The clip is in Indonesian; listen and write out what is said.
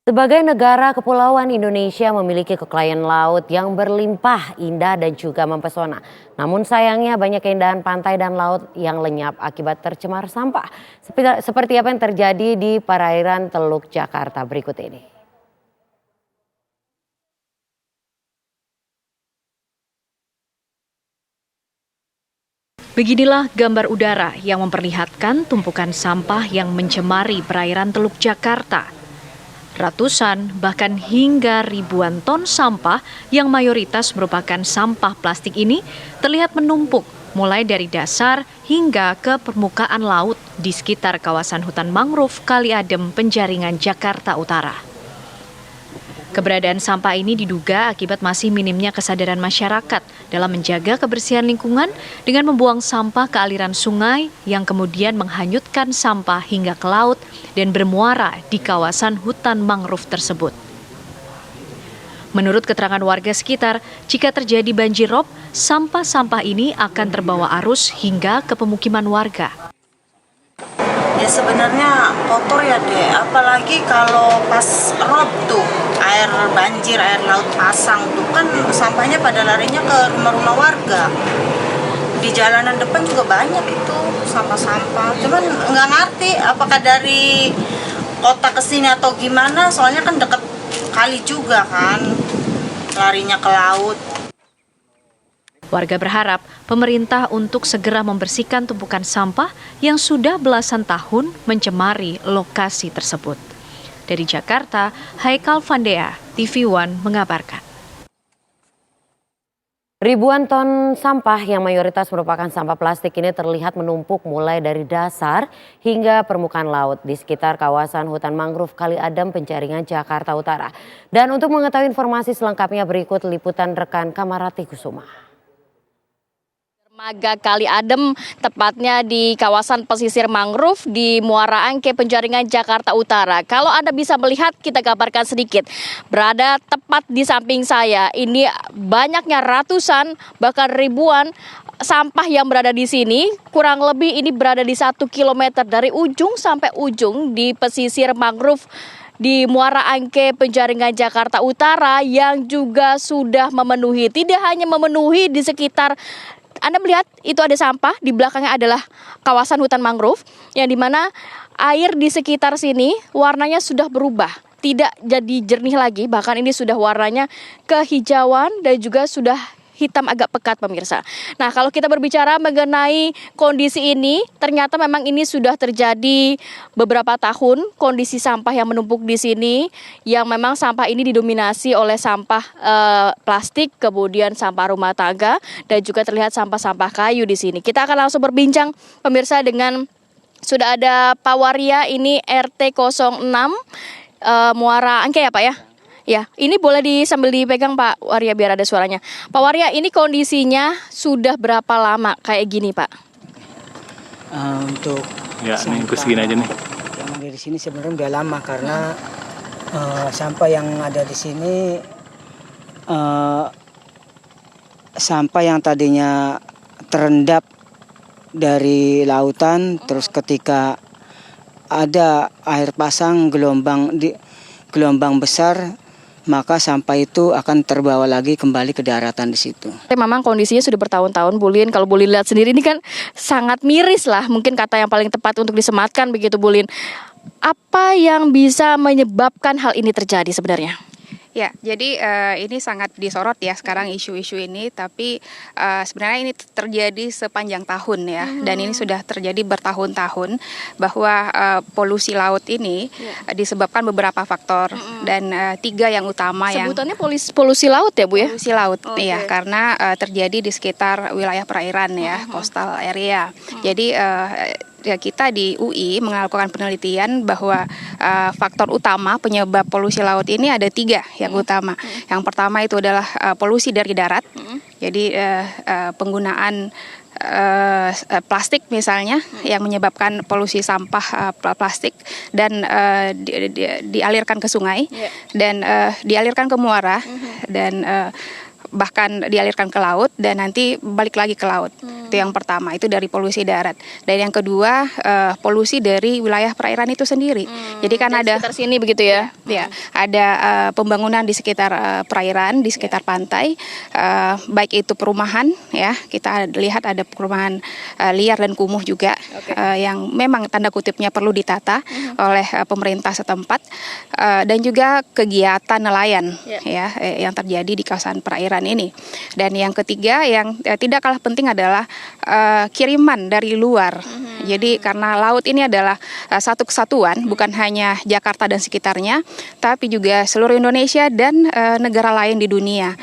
Sebagai negara kepulauan, Indonesia memiliki kekayaan laut yang berlimpah, indah dan juga mempesona. Namun sayangnya banyak keindahan pantai dan laut yang lenyap akibat tercemar sampah. Seperti apa yang terjadi di perairan Teluk Jakarta berikut ini. Beginilah gambar udara yang memperlihatkan tumpukan sampah yang mencemari perairan Teluk Jakarta. Ratusan bahkan hingga ribuan ton sampah yang mayoritas merupakan sampah plastik ini terlihat menumpuk mulai dari dasar hingga ke permukaan laut di sekitar kawasan hutan mangrove Kali Adem, Penjaringan, Jakarta Utara. Keberadaan sampah ini diduga akibat masih minimnya kesadaran masyarakat dalam menjaga kebersihan lingkungan dengan membuang sampah ke aliran sungai yang kemudian menghanyutkan sampah hingga ke laut dan bermuara di kawasan hutan mangrove tersebut. Menurut keterangan warga sekitar, jika terjadi banjir rob, sampah-sampah ini akan terbawa arus hingga ke pemukiman warga. Ya sebenarnya kotor ya deh, apalagi kalau pas rob tuh, air banjir, air laut pasang tuh kan sampahnya pada larinya ke rumah-rumah warga. Di jalanan depan juga banyak itu sampah-sampah, cuman nggak ngerti apakah dari kota ke sini atau gimana, soalnya kan deket kali juga kan, larinya ke laut. Warga berharap pemerintah untuk segera membersihkan tumpukan sampah yang sudah belasan tahun mencemari lokasi tersebut. Dari Jakarta, Haikal Vandea, TV One mengabarkan. Ribuan ton sampah yang mayoritas merupakan sampah plastik ini terlihat menumpuk mulai dari dasar hingga permukaan laut di sekitar kawasan hutan mangrove Kali Adem, Penjaringan, Jakarta Utara. Dan untuk mengetahui informasi selengkapnya berikut liputan rekan Kamarati Kusuma. Dermaga Kali Adem, tepatnya di kawasan pesisir mangrove di Muara Angke, Penjaringan, Jakarta Utara. Kalau Anda bisa melihat, kita gambarkan sedikit. Berada tepat di samping saya, ini banyaknya ratusan bahkan ribuan sampah yang berada di sini. Kurang lebih ini berada di 1 kilometer dari ujung sampai ujung di pesisir mangrove di Muara Angke, Penjaringan, Jakarta Utara yang juga sudah memenuhi. Tidak hanya memenuhi di sekitar Anda melihat itu ada sampah, di belakangnya adalah kawasan hutan mangrove yang dimana air di sekitar sini warnanya sudah berubah, tidak jadi jernih lagi, bahkan ini sudah warnanya kehijauan dan juga sudah hitam agak pekat pemirsa. Nah, kalau kita berbicara mengenai kondisi ini, ternyata memang ini sudah terjadi beberapa tahun kondisi sampah yang menumpuk di sini, yang memang sampah ini didominasi oleh sampah plastik, kemudian sampah rumah tangga, dan juga terlihat sampah-sampah kayu di sini. Kita akan langsung berbincang pemirsa dengan sudah ada Pak Waria, ini RT 06 Muara Angke ya Pak ya? Ya, ini boleh sambil dipegang Pak Waria biar ada suaranya. Pak Waria, ini kondisinya sudah berapa lama kayak gini Pak? Untuk ya, ini segini aja nih. Yang ada di sini sebenarnya udah lama karena sampah yang ada di sini sampah yang tadinya terendap dari lautan, terus ketika ada air pasang gelombang besar, maka sampah itu akan terbawa lagi kembali ke daratan di situ. Memang kondisinya sudah bertahun-tahun, Bulin. Kalau Bulin lihat sendiri ini kan sangat miris lah, mungkin kata yang paling tepat untuk disematkan begitu, Bulin. Apa yang bisa menyebabkan hal ini terjadi sebenarnya? Ya, jadi ini sangat disorot ya sekarang isu-isu ini, tapi sebenarnya ini terjadi sepanjang tahun ya, dan ini sudah terjadi bertahun-tahun bahwa polusi laut ini disebabkan beberapa faktor dan 3 yang utama. Sebutannya polusi laut ya Bu ya? Polusi laut, ya, karena terjadi di sekitar wilayah perairan ya, coastal area. Jadi kita di UI melakukan penelitian bahwa faktor utama penyebab polusi laut ini ada 3 yang utama. Yang pertama itu adalah polusi dari darat, jadi penggunaan plastik misalnya yang menyebabkan polusi sampah plastik dan dialirkan ke sungai dan dialirkan ke muara dan bahkan dialirkan ke laut dan nanti balik lagi ke laut. Itu yang pertama, itu dari polusi darat. Dan yang kedua, polusi dari wilayah perairan itu sendiri. Jadi kan ada sekitar sini begitu ya. ya, ada pembangunan di sekitar perairan, di sekitar pantai, baik itu perumahan ya, kita lihat ada perumahan liar dan kumuh juga yang memang tanda kutipnya perlu ditata oleh pemerintah setempat, dan juga kegiatan nelayan ya yang terjadi di kawasan perairan ini. Dan yang ketiga yang tidak kalah penting adalah kiriman dari luar. Jadi karena laut ini adalah satu kesatuan, bukan hanya Jakarta dan sekitarnya, tapi juga seluruh Indonesia dan negara lain di dunia.